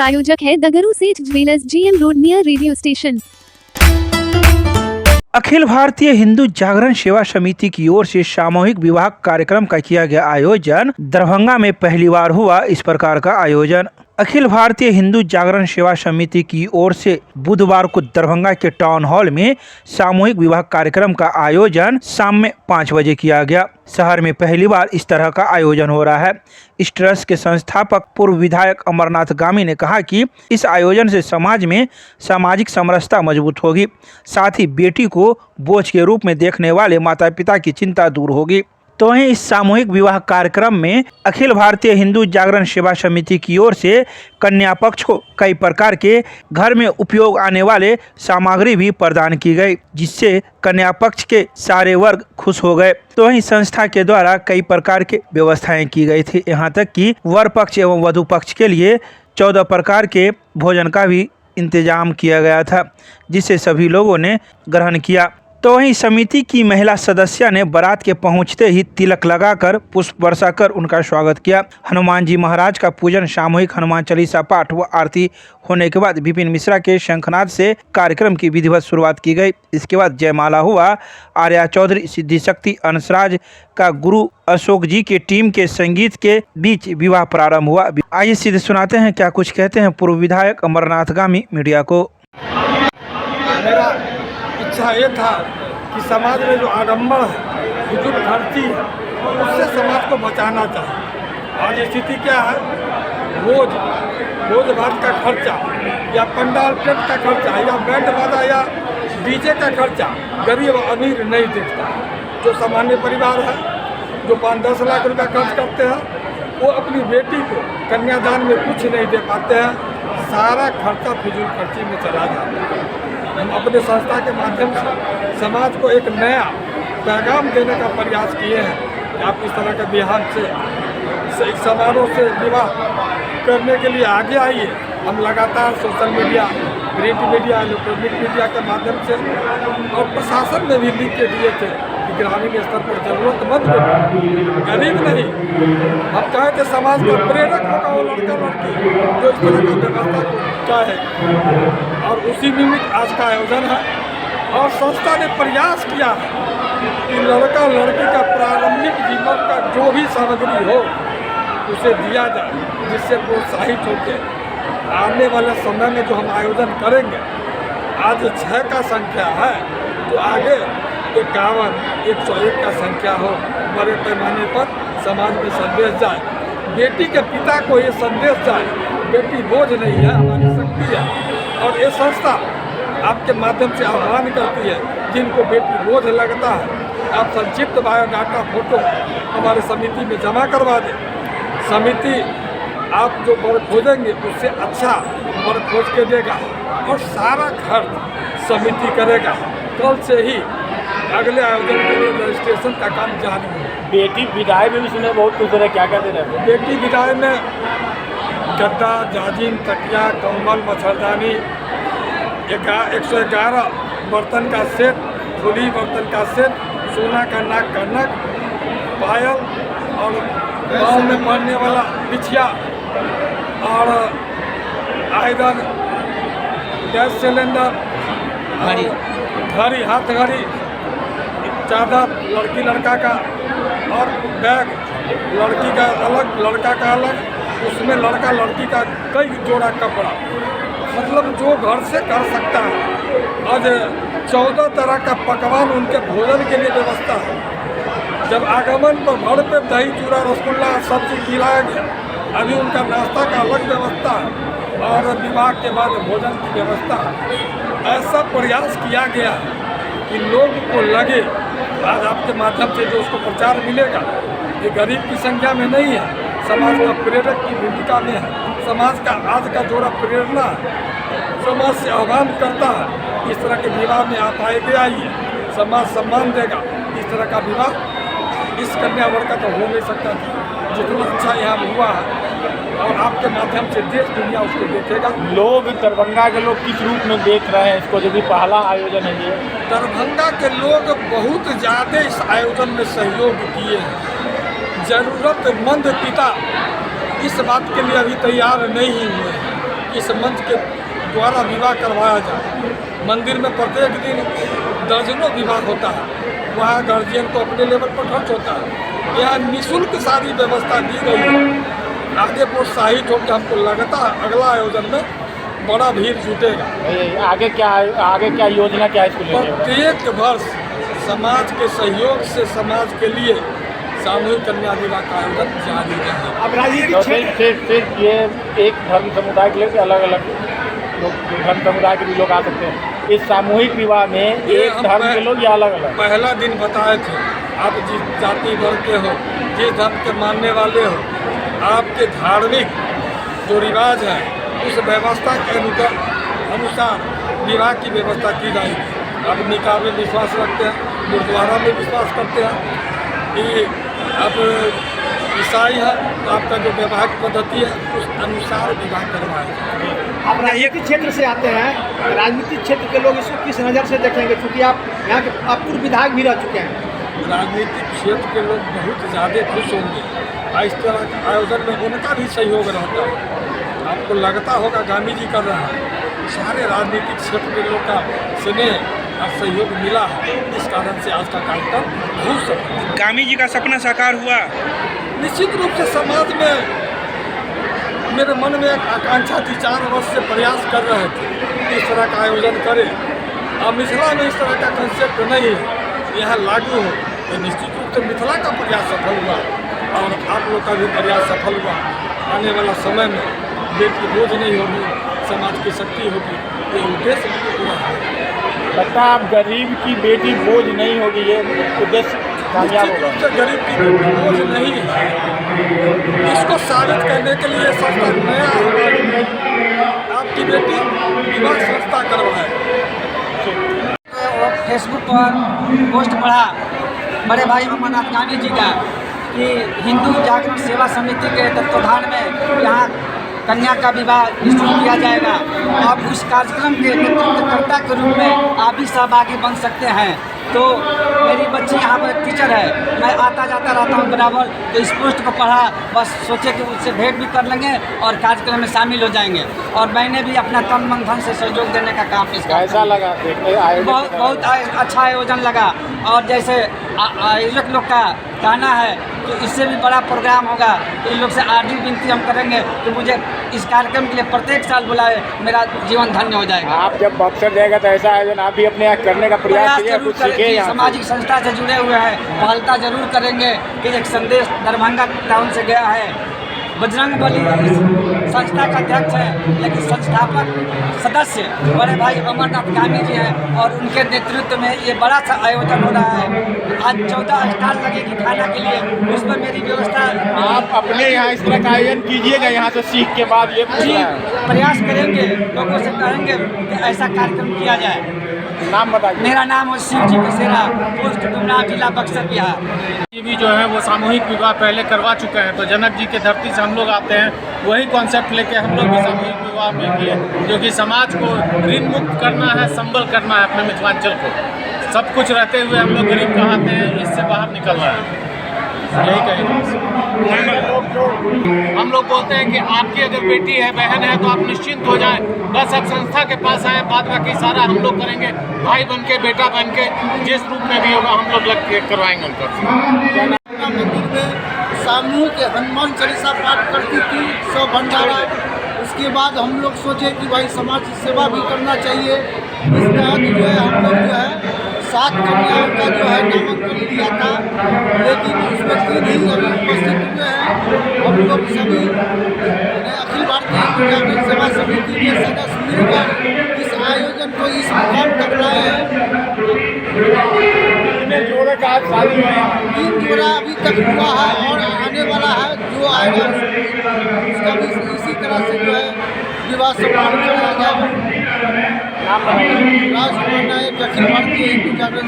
प्रायोजक है Dagru Seth jewellers, GM road, near radio station. Akhil Bharatiya Hindu जागरण सेवा समिति की ओर से सामूहिक विवाह कार्यक्रम का किया गया आयोजन। दरभंगा में पहली बार हुआ इस प्रकार का आयोजन। अखिल भारतीय हिंदू जागरण सेवा समिति की ओर से बुधवार को दरभंगा के टाउन हॉल में सामूहिक विवाह कार्यक्रम का आयोजन शाम में 5 बजे किया गया। शहर में पहली बार इस तरह का आयोजन हो रहा है। इस ट्रस्ट के संस्थापक पूर्व विधायक अमरनाथ गामी ने कहा कि इस आयोजन से समाज में सामाजिक समरसता मजबूत होगी, साथ ही बेटी को बोझ के रूप में देखने वाले माता पिता की चिंता दूर होगी। तो वहीं इस सामूहिक विवाह कार्यक्रम में अखिल भारतीय हिंदू जागरण सेवा समिति की ओर से कन्या पक्ष को कई प्रकार के घर में उपयोग आने वाले सामग्री भी प्रदान की गई, जिससे कन्या पक्ष के सारे वर्ग खुश हो गए। तो वहीं संस्था के द्वारा कई प्रकार के व्यवस्थाएं की गई थी। यहाँ तक कि वर पक्ष एवं वधु पक्ष के लिए 14 प्रकार के भोजन का भी इंतजाम किया गया था, जिसे सभी लोगों ने ग्रहण किया। तो वहीं समिति की महिला सदस्य ने बारात के पहुंचते ही तिलक लगाकर पुष्प बरसाकर उनका स्वागत किया। हनुमान जी महाराज का पूजन, सामूहिक हनुमान चालीसा पाठ व आरती होने के बाद विपिन मिश्रा के शंखनाद से कार्यक्रम की विधिवत शुरुआत की गई। इसके बाद जयमाला हुआ। आर्या चौधरी, सिद्धि शक्ति, अंशराज का गुरु अशोक जी के टीम के संगीत के बीच विवाह प्रारंभ हुआ। आइए सीधे सुनाते हैं क्या कुछ कहते हैं पूर्व विधायक अमरनाथ गामी मीडिया को। इच्छा ये था कि समाज में जो आडंबर है, फिजूल खर्ची है, उससे समाज को बचाना चाहिए। आज स्थिति क्या है, भोज भात का खर्चा या पंडाल टेंट का खर्चा या बैंड बाजा या डीजे का खर्चा गरीब अमीर नहीं देखता। जो सामान्य परिवार है, जो 5-10 लाख रुपया खर्च करते हैं, वो अपनी बेटी को कन्यादान में कुछ नहीं दे पाते हैं। सारा खर्चा फिजूल खर्ची में चला जाता है। हम अपने संस्था के माध्यम से समाज को एक नया पैगाम देने का प्रयास किए हैं कि आप इस तरह के बिहार से एक समारोह से विवाह करने के लिए आगे आइए। हम लगातार social media, print media, electronic media के माध्यम से और प्रशासन में भी लिख के दिए थे कि ग्रामीण स्तर पर जरूरतमंद गरीब नहीं, हम चाहे थे समाज का प्रेरक होगा वो लड़का लड़की जो इस तरह का व्यवस्था को चाहे, और उसी निमित्त आज का आयोजन है। और संस्था ने प्रयास किया है कि लड़का लड़की का प्रारंभिक जीवन का जो भी सामग्री हो उसे दिया जाए, जिससे प्रोत्साहित होकर आने वाले समय में जो हम आयोजन करेंगे, आज 6 का संख्या है तो आगे 51, 101 का संख्या हो, बड़े पैमाने पर समाज में संदेश जाए, बेटी के पिता को ये संदेश जाए, बेटी बोझ नहीं है, हमारी शक्ति है। और ये संस्था आपके माध्यम से आह्वान करती है, जिनको बेटी बोझ लगता है, आप संक्षिप्त बायोडाटा फोटो हमारे समिति में जमा करवा दें। समिति आप जो वर खोजेंगे उससे अच्छा वर खोज के देगा और सारा खर्च समिति करेगा। कल से ही अगले आयोजन के लिए रजिस्ट्रेशन का काम जारी है। बेटी विदाई में भी सुने बहुत कुछ है, क्या क्या देना है? बेटी विदाई में गद्दा, जाजिम, तकिया, कंबल, मच्छरदानी, 111 बर्तन का सेट, धुली बर्तन का सेट, सोना का नाक का नक, पायल और गाँव में पहनने वाला बिछिया और आयरन, गैस सिलेंडर, घड़ी, हाथ घड़ी, चादर लड़की लड़का का, और बैग लड़की का अलग लड़का का अलग, उसमें लड़का लड़की का कई जोड़ा कपड़ा। मतलब जो घर से कर सकता है। आज 14 तरह का पकवान उनके भोजन के लिए व्यवस्था है। जब आगमन पर भर पे दही चूड़ा रसगुल्ला सब्जी खिलाया गया, अभी उनका नाश्ता का अलग व्यवस्था है और विवाह के बाद भोजन की व्यवस्था है। ऐसा प्रयास किया गया कि लोग को लगे, आज आपके माध्यम से जो उसको प्रचार मिलेगा, ये गरीब की संख्या में नहीं है, समाज का प्रेरक की भूमिका में है। समाज का आज का जोड़ा प्रेरणा है, समाज से आह्वान करता है इस तरह के विवाह में आप आइए, समाज सम्मान देगा। इस तरह का विवाह इस कन्या वर्ग का तो हो नहीं सकता था, जितना अच्छा यहाँ हुआ है और आपके माध्यम से देश दुनिया उसको देखेगा। लोग दरभंगा के लोग किस रूप में देख रहे हैं इसको, जो भी पहला आयोजन है ये? दरभंगा के लोग बहुत ज़्यादा इस आयोजन में सहयोग किए हैं। ज़रूरतमंद पिता इस बात के लिए अभी तैयार नहीं हुए इस मंच के द्वारा विवाह करवाया जाए। मंदिर में प्रत्येक दिन दर्जनों विवाह होता है, वहाँ गार्जियन को अपने लेवल पर खर्च होता है। यहाँ निःशुल्क सारी व्यवस्था दी गई है। आगे प्रोत्साहित होकर हमको लगता है अगला आयोजन में बड़ा भीड़ जुटेगा। आगे क्या योजना क्या है इसको लेकर? प्रत्येक वर्ष समाज के सहयोग से समाज के लिए सामूहिक कन्या विवाह का आयोजन जारी रहेगा। अब राजनीतिक सिर्फ ये एक धर्म समुदाय के लिए अलग अलग लोग, धर्म समुदाय के भी लोग आ सकते हैं इस सामूहिक विवाह में? एक धर्म के लोग या अलग अलग? पहला दिन बताए थे, आप जिस जाति वर्ग के हो, जिस धर्म के मानने वाले हो, आपके धार्मिक जो रिवाज है उस व्यवस्था के अनुसार विवाह की व्यवस्था की जाएगी। आप निकाह में विश्वास रखते हैं, गुरुद्वारा में विश्वास करते हैं कि आप ईसाई है तो आपका जो वैवाहिक पद्धति है उस अनुसार विवाह करवाएं। आप राजनीतिक क्षेत्र से आते हैं, राजनीतिक क्षेत्र के लोग इसको किस नज़र से देखेंगे, क्योंकि आप यहाँ के आप पूर्व विधायक भी रह चुके हैं? राजनीतिक क्षेत्र के लोग बहुत ज़्यादा खुश होंगे। इस तरह के आयोजन में उनका भी सहयोग रहता है। आपको लगता होगा गांधी जी कर रहा है, सारे राजनीतिक क्षेत्र के लोग का स्नेह और सहयोग मिला है, इस कारण से आज का कार्यक्रम बहुत सफल है। गामी जी का सपना साकार हुआ। निश्चित रूप से समाज में मेरे मन में एक आकांक्षा थी, 4 वर्ष से प्रयास कर रहे थे इस तरह का आयोजन करें। और मिथिला में इस तरह का कंसेप्ट नहीं है, यहाँ लागू हो तो निश्चित रूप से मिथिला का प्रयास सफल हुआ और आप लोग का भी प्रयास सफल हुआ। आने वाला समय में बेटी बोझ नहीं होगी, समाज की शक्ति होगी, ये उद्देश्य पूरा है। लगता है आप गरीब की बेटी बोझ नहीं होगी, ये उद्देश्य कामयाब होगा। निश्चित रूप से गरीब की बेटी बोझ नहीं है, इसको साबित करने के लिए संस्था नया होगा। आपकी बेटी विवाह संस्था करवाए। फेसबुक पर पोस्ट पढ़ा बड़े भाई अमरनाथ गांधी जी का कि हिंदू जागरण सेवा समिति के तत्वाधान में यहाँ कन्या का विवाह निश्चित किया जाएगा। आप उस कार्यक्रम के नेतृत्वकर्ता के रूप में आप भी सहभागी बन सकते हैं। तो मेरी बच्ची यहाँ पर टीचर है, मैं आता जाता रहता हूँ बराबर, तो इस पोस्ट को पढ़ा, बस सोचे कि उससे भेंट भी कर लेंगे और कार्यक्रम में शामिल हो जाएंगे। और मैंने भी अपना तन मन धन से सहयोग देने का काम इसका। कैसा लगा? बहुत अच्छा आयोजन लगा। और जैसे आयोजक लोग का कहना है तो इससे भी बड़ा प्रोग्राम होगा, तो इन लोग से आर्जी विनती हम करेंगे कि मुझे इस कार्यक्रम के लिए प्रत्येक साल बुलाए, मेरा जीवन धन्य हो जाएगा। आप जब बक्सर जाएगा तो ऐसा आयोजन आप भी अपने यहाँ करने का प्रयास कीजिए, कुछ सीखिए। सामाजिक संस्था से जुड़े हुए हैं, पहलता जरूर करेंगे कि एक संदेश दरभंगा टाउन से गया है। बजरंगबली इस संस्था का अध्यक्ष है, लेकिन संस्थापक सदस्य बड़े भाई अमरनाथ गामी जी हैं और उनके नेतृत्व में ये बड़ा सा आयोजन हो रहा है। आज 14 स्टॉल लगेगी खाना के लिए, उसमें मेरी व्यवस्था। आप अपने यहाँ इस तरह का आयोजन कीजिएगा, यहाँ से सीख के बाद ये जी प्रयास करेंगे, लोगों से कहेंगे कि ऐसा कार्यक्रम किया जाए। नाम बताइए। मेरा नाम है शिव जी कसेरा, पोस्ट डुमरा, जिला बक्सर, बिहार। ये भी जो है वो सामूहिक विवाह पहले करवा चुके हैं, तो जनक जी के धरती से हम लोग आते हैं, वही कॉन्सेप्ट लेके हम लोग भी सामूहिक विवाह में किए, जो कि समाज को ऋण मुक्त करना है, संबल करना है अपने मिथिलांचल को। सब कुछ रहते हुए हम लोग गरीब कहाते हैं, इससे बाहर निकलना है, यही कहेंगे। हम लोग बोलते हैं कि आपकी अगर बेटी है, बहन है, तो आप निश्चिंत हो जाएं, बस आप संस्था के पास आएँ, बाद बाकी सारा हम लोग करेंगे, भाई बन के, बेटा बन के, जिस रूप में भी होगा हम लोग लग के करवाएंगे उनको। मंदिर में सामूहिक हनुमान चालीसा पाठ करती थी, सब भंडारा। उसके बाद हम लोग सोचे कि भाई समाज सेवा भी करना चाहिए। इस तहत जो है हम लोग जो है 7 कन्याओं का जो है नामांकन किया था, लेकिन उसमें 3 ही अभी उपस्थित हुए हैं। हम लोग सभी अखिल भारतीय हिंदू जागरण सेवा समिति के सदस्य मिलकर इस आयोजन को इस मुकाम तक लाए हैं। 3 जोड़े का शादी हुआ है, 3 जोड़ा अभी तक हुआ है और आने वाला है, जो आएगा उसका भी इसी तरह से जो है विवाह सम्पन्न कराया जाएगा। राजकुमार नायक, अखिल भारतीय हिंदू जागरण